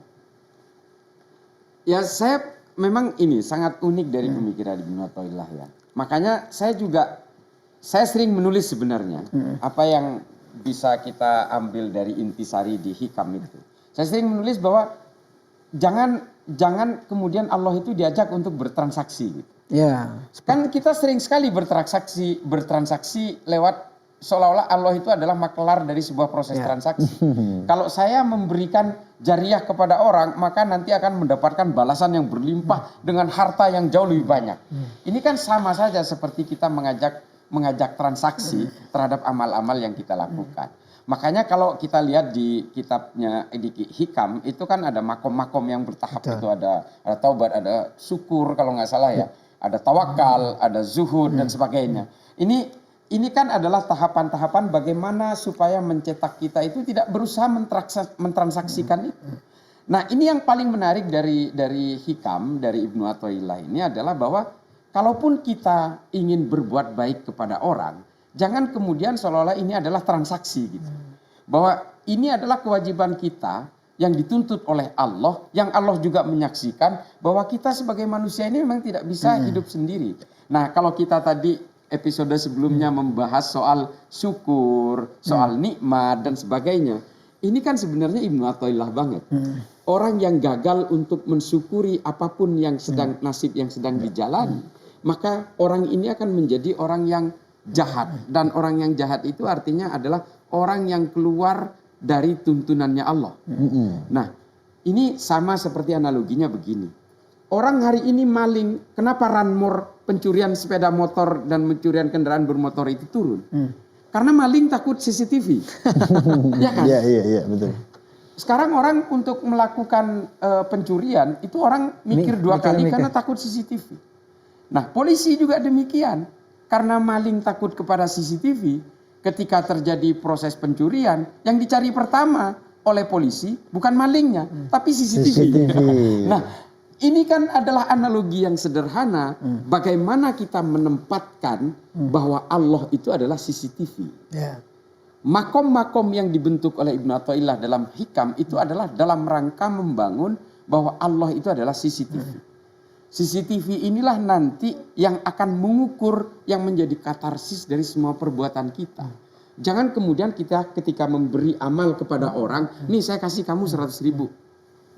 Ya saya memang ini sangat unik dari pemikiran Ibnu Athaillah ya. Makanya saya sering menulis sebenarnya apa yang bisa kita ambil dari intisari di Hikam itu. Saya sering menulis bahwa jangan kemudian Allah itu diajak untuk bertransaksi gitu. Ya. Kan kita sering sekali bertransaksi lewat seolah-olah Allah itu adalah makelar dari sebuah proses transaksi. Kalau saya memberikan jariah kepada orang, maka nanti akan mendapatkan balasan yang berlimpah dengan harta yang jauh lebih banyak. Ini kan sama saja seperti kita mengajak transaksi terhadap amal-amal yang kita lakukan. Makanya kalau kita lihat di kitabnya di Hikam itu kan ada makom-makom yang bertahap. Itu ada taubat, ada syukur kalau nggak salah ya, ada tawakal, ada zuhud dan sebagainya. Ini kan adalah tahapan-tahapan bagaimana supaya mencetak kita itu tidak berusaha mentransaksikan itu. Nah ini yang paling menarik dari Hikam, dari Ibnu Athaillah ini adalah bahwa kalaupun kita ingin berbuat baik kepada orang, jangan kemudian seolah-olah ini adalah transaksi gitu. Bahwa ini adalah kewajiban kita yang dituntut oleh Allah, yang Allah juga menyaksikan bahwa kita sebagai manusia ini memang tidak bisa hidup sendiri. Nah kalau kita tadi episode sebelumnya membahas soal syukur, soal nikmat dan sebagainya. Ini kan sebenarnya Ibnu Athaillah banget. Orang yang gagal untuk mensyukuri apapun yang nasib yang sedang dijalani, maka orang ini akan menjadi orang yang jahat. Dan orang yang jahat itu artinya adalah orang yang keluar dari tuntunannya Allah. Nah, ini sama seperti analoginya begini. Orang hari ini maling, kenapa ranmor pencurian sepeda motor dan pencurian kendaraan bermotor itu turun? Karena maling takut CCTV. Ya kan? Iya, betul. Sekarang orang untuk melakukan pencurian, itu orang mikir dua kali karena takut CCTV. Nah, polisi juga demikian. Karena maling takut kepada CCTV, ketika terjadi proses pencurian, yang dicari pertama oleh polisi bukan malingnya, tapi CCTV. Nah, ini kan adalah analogi yang sederhana bagaimana kita menempatkan bahwa Allah itu adalah CCTV. Makom-makom yang dibentuk oleh Ibnu Athaillah dalam Hikam itu adalah dalam rangka membangun bahwa Allah itu adalah CCTV. CCTV inilah nanti yang akan mengukur yang menjadi katarsis dari semua perbuatan kita. Jangan kemudian kita ketika memberi amal kepada orang, nih saya kasih kamu 100.000.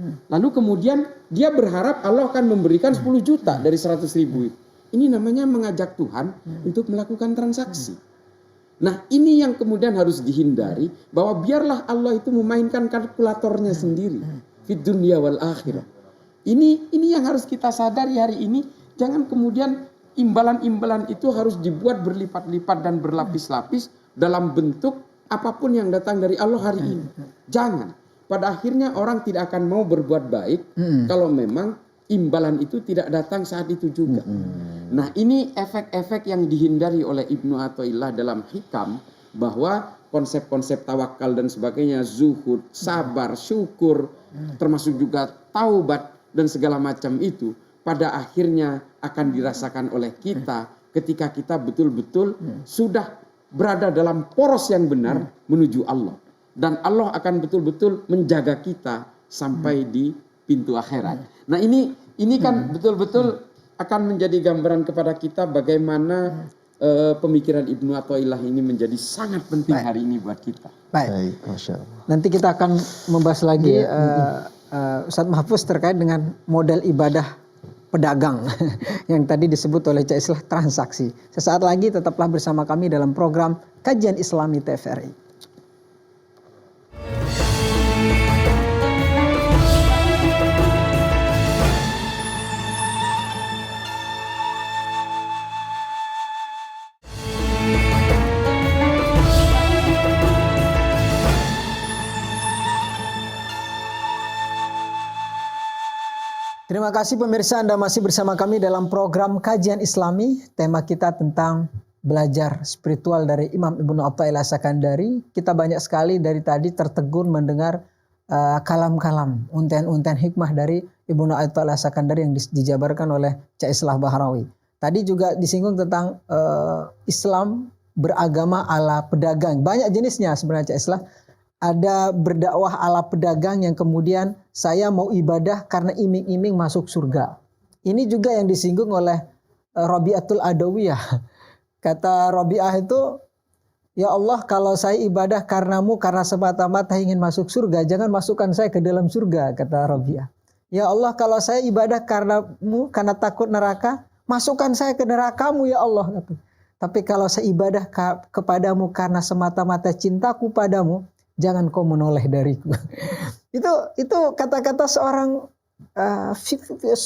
Lalu kemudian dia berharap Allah akan memberikan 10 juta dari 100.000. Ini namanya mengajak Tuhan untuk melakukan transaksi. Nah ini yang kemudian harus dihindari, bahwa biarlah Allah itu memainkan kalkulatornya sendiri. Fid dunya wal akhirah. Ini yang harus kita sadari hari ini. Jangan kemudian imbalan-imbalan itu harus dibuat berlipat-lipat dan berlapis-lapis dalam bentuk apapun yang datang dari Allah hari ini. Jangan. Pada akhirnya orang tidak akan mau berbuat baik kalau memang imbalan itu tidak datang saat itu juga. Nah ini efek-efek yang dihindari oleh Ibnu Athaillah dalam Hikam, bahwa konsep-konsep tawakal dan sebagainya, zuhud, sabar, syukur, termasuk juga taubat dan segala macam itu pada akhirnya akan dirasakan oleh kita ketika kita betul-betul sudah berada dalam poros yang benar menuju Allah. Dan Allah akan betul-betul menjaga kita sampai di pintu akhirat. Nah ini kan betul-betul akan menjadi gambaran kepada kita bagaimana pemikiran Ibnu Athaillah ini menjadi sangat penting hari ini buat kita. Baik. Masya Allah. Nanti kita akan membahas lagi Ustadz Mahfuz terkait dengan model ibadah pedagang yang tadi disebut oleh Cak Islah transaksi. Sesaat lagi tetaplah bersama kami dalam program Kajian Islami TVRI. Terima kasih pemirsa, Anda masih bersama kami dalam program Kajian Islami. Tema kita tentang belajar spiritual dari Imam Ibnu Athaillah As-Sakandari. Kita banyak sekali dari tadi tertegun mendengar kalam-kalam, untayan-untayan hikmah dari Ibnu Athaillah As-Sakandari yang dijabarkan oleh Cak Islah Bahrawi. Tadi juga disinggung tentang Islam beragama ala pedagang. Banyak jenisnya sebenarnya Cak Islah. Ada berdakwah ala pedagang yang kemudian saya mau ibadah karena iming-iming masuk surga. Ini juga yang disinggung oleh Rabi'atul Adawiyah. Kata Rabi'ah itu, ya Allah kalau saya ibadah karenamu karena semata-mata ingin masuk surga, jangan masukkan saya ke dalam surga, kata Rabi'ah. Ya Allah kalau saya ibadah karenamu karena takut neraka, masukkan saya ke nerakamu ya Allah. Tapi kalau saya ibadah kepadamu karena semata-mata cintaku padamu, jangan kau menoleh dariku. itu kata-kata seorang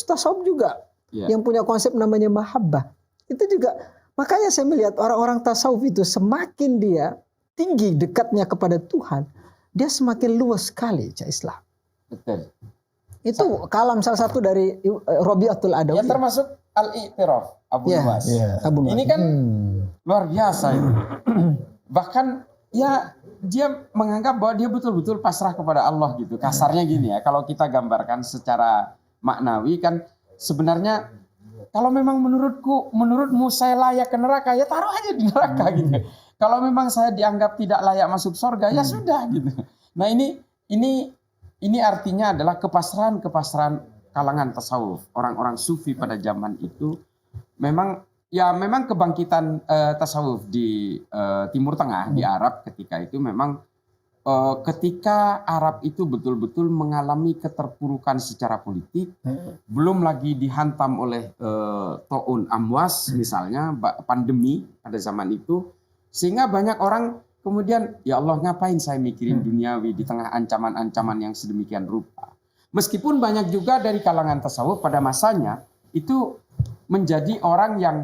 tasawuf juga yang punya konsep namanya mahabbah. Itu juga makanya saya melihat orang-orang tasawuf itu semakin dia tinggi dekatnya kepada Tuhan, dia semakin luas sekali Cak Islah. Betul. Itu kalam salah satu dari Rabi'atul Adawi. Ya termasuk al-i'tiraf Abu Nuwas. Ini kan luar biasa itu. Bahkan ya dia menganggap bahwa dia betul-betul pasrah kepada Allah gitu. Kasarnya gini ya, kalau kita gambarkan secara maknawi kan sebenarnya kalau memang menurutmu saya layak ke neraka, ya taruh aja di neraka gitu. Kalau memang saya dianggap tidak layak masuk surga, ya sudah gitu. Nah ini artinya adalah kepasrahan kalangan tasawuf. Orang-orang sufi pada zaman itu memang kebangkitan tasawuf di Timur Tengah, di Arab ketika itu memang ketika Arab itu betul-betul mengalami keterpurukan secara politik, belum lagi dihantam oleh ta'un amwas misalnya, pandemi pada zaman itu, sehingga banyak orang kemudian, ya Allah ngapain saya mikirin duniawi di tengah ancaman-ancaman yang sedemikian rupa. Meskipun banyak juga dari kalangan tasawuf pada masanya itu menjadi orang yang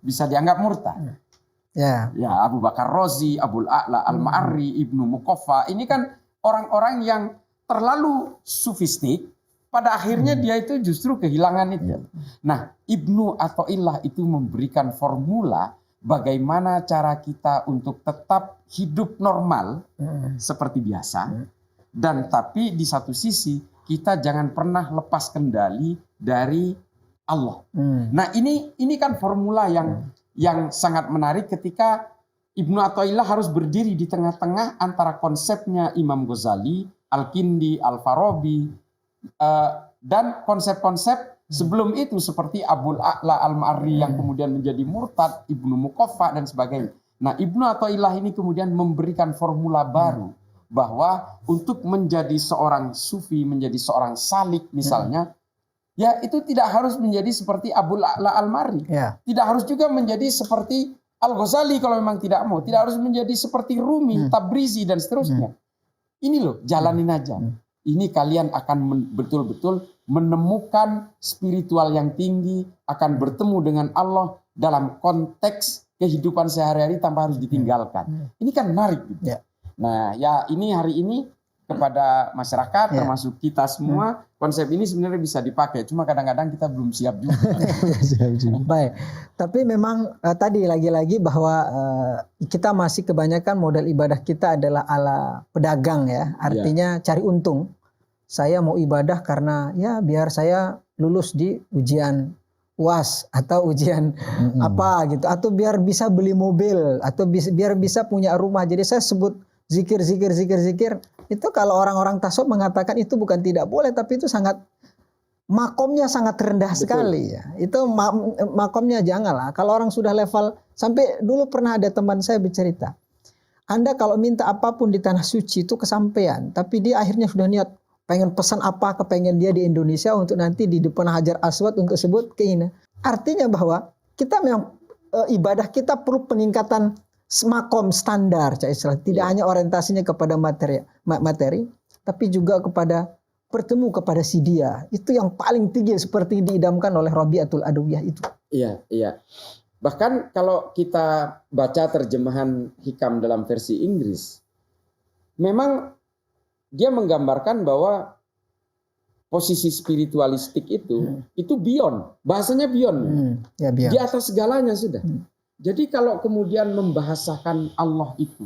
bisa dianggap murtad. Ya, Abu Bakar Razi, Abul A'la Al-Ma'arri, Ibnu Muqaffa, ini kan orang-orang yang terlalu sufistik, pada akhirnya dia itu justru kehilangan itu. Nah, Ibnu Athaillah itu memberikan formula bagaimana cara kita untuk tetap hidup normal seperti biasa, dan tapi di satu sisi kita jangan pernah lepas kendali dari Allah. Nah ini kan formula yang sangat menarik ketika Ibnu Athaillah harus berdiri di tengah-tengah antara konsepnya Imam Ghazali, Al-Kindi, Al-Farabi, dan konsep-konsep sebelum itu seperti Abul A'la Al-Ma'arri yang kemudian menjadi murtad, Ibnu Muqaffa dan sebagainya. Nah Ibnu Athaillah ini kemudian memberikan formula baru bahwa untuk menjadi seorang sufi, menjadi seorang salik misalnya, ya itu tidak harus menjadi seperti Abul A'la Al-Ma'arri. Tidak harus juga menjadi seperti Al-Ghazali kalau memang tidak mau. Tidak harus menjadi seperti Rumi, Tabrizi dan seterusnya. Ini loh, jalanin aja. Ini kalian akan betul-betul menemukan spiritual yang tinggi, akan bertemu dengan Allah dalam konteks kehidupan sehari-hari tanpa harus ditinggalkan. Ini kan menarik gitu. Nah, ya ini hari ini kepada masyarakat termasuk kita semua, konsep ini sebenarnya bisa dipakai, cuma kadang-kadang kita belum siap juga. Baik, tapi memang tadi lagi-lagi bahwa kita masih kebanyakan model ibadah kita adalah ala pedagang ya, artinya cari untung. Saya mau ibadah karena ya biar saya lulus di ujian UAS atau ujian apa gitu, atau biar bisa beli mobil, atau biar bisa punya rumah. Jadi saya sebut zikir. Itu kalau orang-orang tasawuf mengatakan itu bukan tidak boleh, tapi itu sangat makomnya sangat rendah sekali ya. Itu makomnya janganlah. Kalau orang sudah level, sampai dulu pernah ada teman saya bercerita, Anda kalau minta apapun di tanah suci itu kesampaian, tapi dia akhirnya sudah niat, pengen pesan apa, kepengen dia di Indonesia untuk nanti di depan Hajar Aswad untuk sebut keinginan. Artinya bahwa kita memang ibadah kita perlu peningkatan semakom standar, tidak hanya orientasinya kepada materi, tapi juga kepada bertemu kepada si dia. Itu yang paling tinggi seperti diidamkan oleh Rabi'atul Adawiyah itu. Iya, iya. Bahkan kalau kita baca terjemahan hikam dalam versi Inggris, memang dia menggambarkan bahwa posisi spiritualistik itu beyond, bahasanya beyond. Ya, beyond. Di atas segalanya sudah. Jadi kalau kemudian membahasakan Allah itu,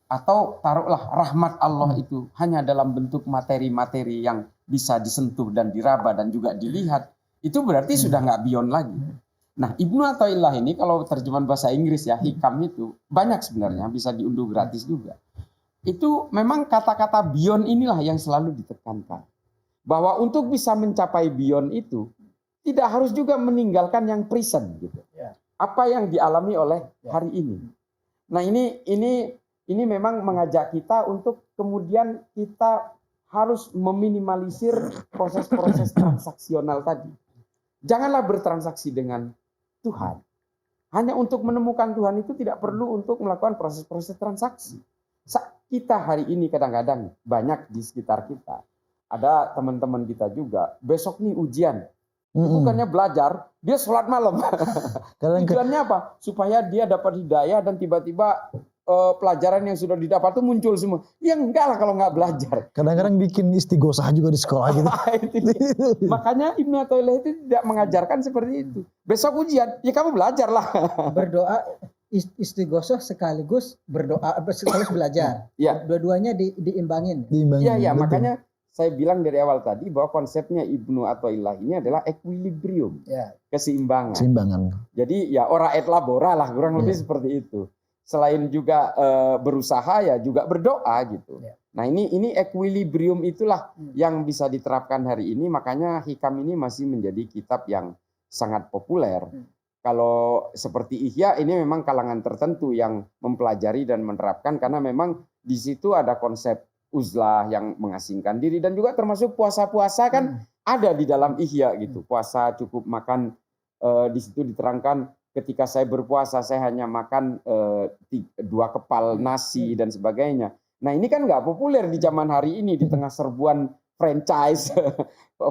atau taruhlah rahmat Allah itu hanya dalam bentuk materi-materi yang bisa disentuh dan diraba dan juga dilihat, itu berarti sudah nggak beyond lagi. Nah, Ibnu Athaillah ini kalau terjemahan bahasa Inggris ya, hikam itu banyak sebenarnya, bisa diunduh gratis juga. Itu memang kata-kata beyond inilah yang selalu ditekankan. Bahwa untuk bisa mencapai beyond itu, tidak harus juga meninggalkan yang present gitu. Apa yang dialami oleh hari ini. Nah, ini memang mengajak kita untuk kemudian kita harus meminimalisir proses-proses transaksional tadi. Janganlah bertransaksi dengan Tuhan. Hanya untuk menemukan Tuhan itu tidak perlu untuk melakukan proses-proses transaksi. Kita hari ini kadang-kadang banyak di sekitar kita. Ada teman-teman kita juga, besok nih ujian. Bukannya belajar, dia sholat malam. Tujuannya apa? Supaya dia dapat hidayah dan tiba-tiba pelajaran yang sudah didapat itu muncul semua. Ya enggak lah kalau nggak belajar. Kadang-kadang bikin istighosah juga di sekolah gitu. Makanya Ibnu Athaillah itu tidak mengajarkan seperti itu. Besok ujian, ya kamu belajar lah. Berdoa istighosah sekaligus berdoa, sekaligus belajar. Ya. Dua-duanya diimbangin. Iya, makanya saya bilang dari awal tadi bahwa konsepnya Ibnu Athaillah ini adalah equilibrium, keseimbangan. Jadi ya ora et labora lah, kurang lebih seperti itu. Selain juga berusaha ya juga berdoa gitu. Nah ini equilibrium itulah yang bisa diterapkan hari ini. Makanya hikam ini masih menjadi kitab yang sangat populer. Kalau seperti Ihya ini memang kalangan tertentu yang mempelajari dan menerapkan karena memang di situ ada konsep uzlah yang mengasingkan diri dan juga termasuk puasa-puasa kan ada di dalam Ihya gitu. Puasa cukup makan, di situ diterangkan ketika saya berpuasa saya hanya makan 2 kepal nasi dan sebagainya. Nah ini kan nggak populer di zaman hari ini di tengah serbuan franchise,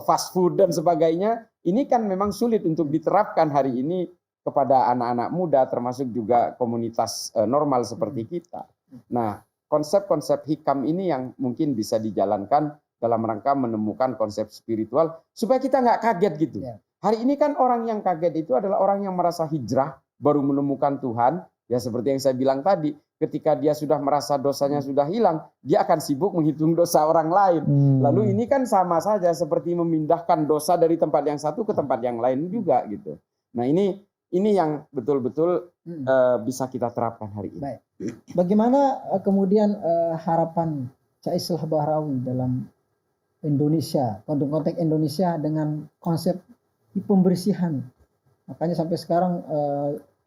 fast food dan sebagainya. Ini kan memang sulit untuk diterapkan hari ini kepada anak-anak muda termasuk juga komunitas normal seperti kita. Nah konsep-konsep hikam ini yang mungkin bisa dijalankan dalam rangka menemukan konsep spiritual supaya kita nggak kaget gitu. Hari ini kan orang yang kaget itu adalah orang yang merasa hijrah baru menemukan Tuhan. Ya seperti yang saya bilang tadi, ketika dia sudah merasa dosanya sudah hilang, dia akan sibuk menghitung dosa orang lain. Lalu ini kan sama saja seperti memindahkan dosa dari tempat yang satu ke tempat yang lain juga gitu. Nah ini yang betul-betul bisa kita terapkan hari ini. Baik. Bagaimana kemudian harapan Cak Islah Bahrawi dalam Indonesia, konteks Indonesia dengan konsep pembersihan? Makanya sampai sekarang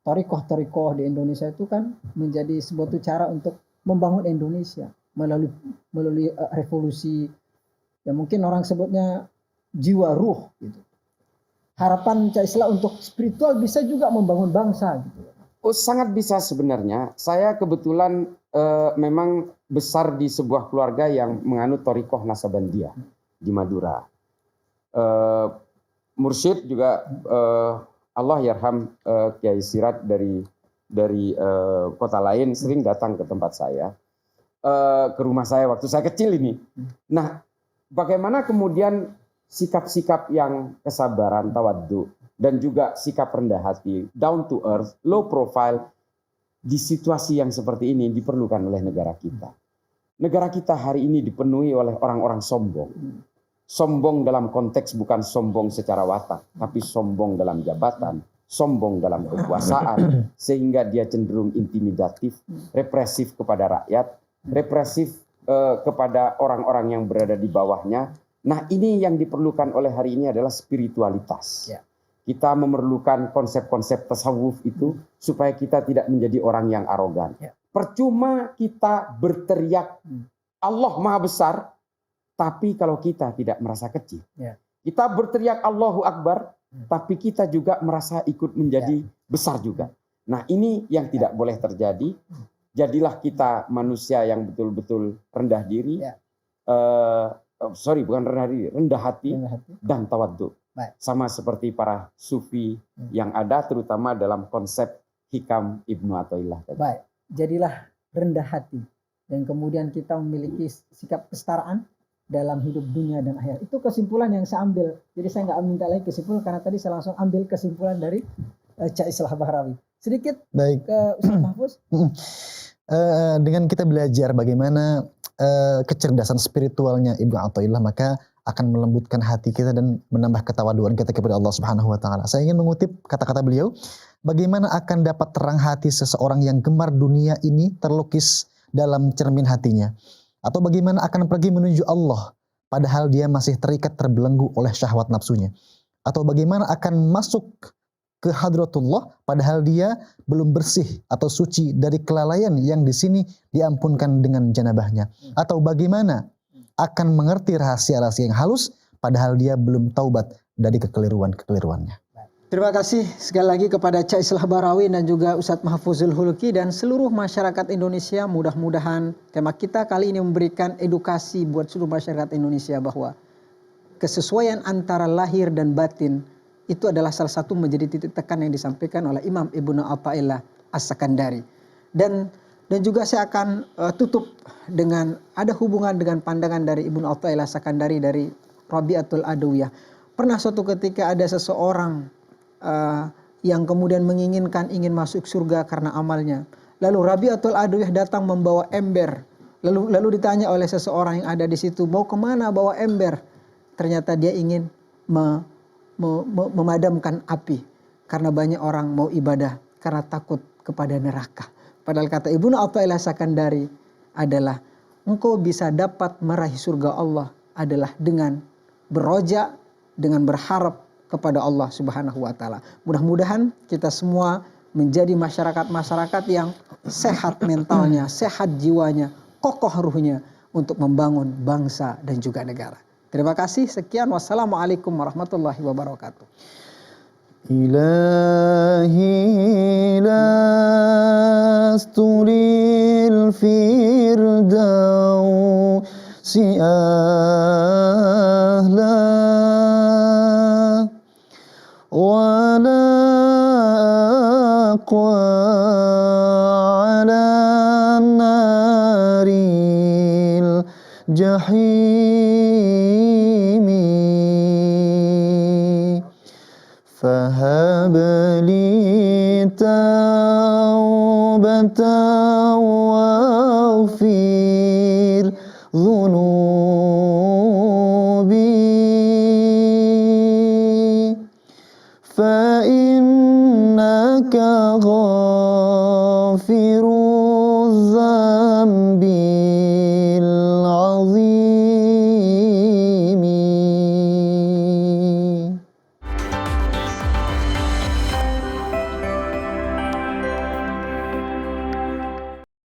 torikoh di Indonesia itu kan menjadi sebuah cara untuk membangun Indonesia melalui revolusi, ya mungkin orang sebutnya jiwa ruh gitu. Harapan Cak Islah untuk spiritual bisa juga membangun bangsa gitu. Oh, sangat bisa sebenarnya. Saya kebetulan memang besar di sebuah keluarga yang menganut Thariqah Naksabandiyah di Madura. Mursyid juga Allah yarham Kiai Sirat dari kota lain sering datang ke tempat saya, ke rumah saya waktu saya kecil ini. Nah, bagaimana kemudian sikap-sikap yang kesabaran, tawaddu, dan juga sikap rendah hati, down to earth, low profile, di situasi yang seperti ini diperlukan oleh negara kita. Negara kita hari ini dipenuhi oleh orang-orang sombong. Sombong dalam konteks bukan sombong secara watak, tapi sombong dalam jabatan, sombong dalam kekuasaan, sehingga dia cenderung intimidatif, represif kepada rakyat, represif kepada orang-orang yang berada di bawahnya. Nah ini yang diperlukan oleh hari ini adalah spiritualitas. Kita memerlukan konsep-konsep tasawuf itu supaya kita tidak menjadi orang yang arogan. Percuma kita berteriak Allah Maha Besar, tapi kalau kita tidak merasa kecil. Ya. Kita berteriak Allahu Akbar, tapi kita juga merasa ikut menjadi besar juga. Nah, ini yang tidak boleh terjadi. Jadilah kita manusia yang betul-betul rendah diri. Ya. Bukan rendah diri, rendah hati dan tawadhu. Sama seperti para sufi yang ada, terutama dalam konsep hikam Ibnu Athaillah tadi. Baik, jadilah rendah hati dan kemudian kita memiliki sikap kesetaraan dalam hidup dunia dan akhirat. Itu kesimpulan yang saya ambil. Jadi saya nggak minta lagi kesimpulan karena tadi saya langsung ambil kesimpulan dari Cak Islah Bahrawi. Sedikit ke Ustaz Mahfuz. Dengan kita belajar bagaimana kecerdasan spiritualnya Ibnu Athaillah, maka akan melembutkan hati kita dan menambah ketawaduan kita kepada Allah Subhanahu wa taala. Saya ingin mengutip kata-kata beliau, bagaimana akan dapat terang hati seseorang yang gemar dunia ini terlukis dalam cermin hatinya, atau bagaimana akan pergi menuju Allah padahal dia masih terikat terbelenggu oleh syahwat nafsunya, atau bagaimana akan masuk ke hadratullah padahal dia belum bersih atau suci dari kelalaian yang di sini diampunkan dengan janabahnya, atau bagaimana akan mengerti rahasia-rahasia yang halus padahal dia belum taubat dari kekeliruan-kekeliruannya. Terima kasih sekali lagi kepada Cak Islah Bahrawi dan juga Ustadz Mahfuzul Hulki dan seluruh masyarakat Indonesia. Mudah-mudahan tema kita kali ini memberikan edukasi buat seluruh masyarakat Indonesia bahwa kesesuaian antara lahir dan batin itu adalah salah satu menjadi titik tekan yang disampaikan oleh Imam Ibnu Athaillah As-Sakandari. Dan juga saya akan tutup dengan ada hubungan dengan pandangan dari Ibnu Athaillah As-Sakandari dari Rabi'atul Adawiyah. Pernah suatu ketika ada seseorang yang kemudian ingin masuk surga karena amalnya. Lalu Rabi'atul Adawiyah datang membawa ember. Lalu ditanya oleh seseorang yang ada di situ, mau kemana bawa ember? Ternyata dia ingin memadamkan api karena banyak orang mau ibadah karena takut kepada neraka. Padahal kata Ibnu Athaillah Sakandari adalah engkau bisa dapat meraih surga Allah adalah dengan beroja, dengan berharap kepada Allah Subhanahu wa taala. Mudah-mudahan kita semua menjadi masyarakat yang sehat mentalnya, sehat jiwanya, kokoh ruhnya untuk membangun bangsa dan juga negara. Terima kasih, sekian, wassalamualaikum warahmatullahi wabarakatuh. Ilahi lastu lil firdausi ahla wa la aqwa ala naril jahimi فهب لي توبة